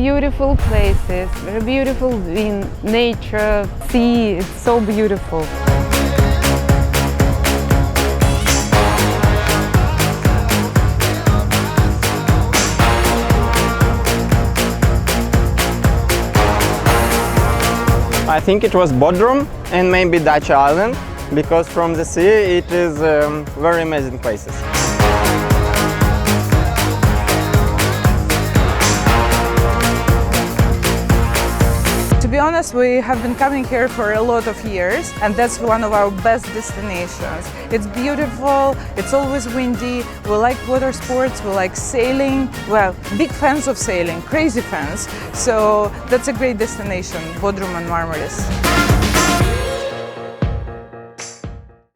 beautiful places, very beautiful in nature, sea, it's so beautiful. I think it was Bodrum and maybe Dutch Island, because from the sea it is very amazing places. To be honest, we have been coming here for a lot of years, and that's one of our best destinations. It's beautiful, it's always windy, we like water sports, we like sailing. Well, big fans of sailing, crazy fans. So that's a great destination, Bodrum and Marmaris.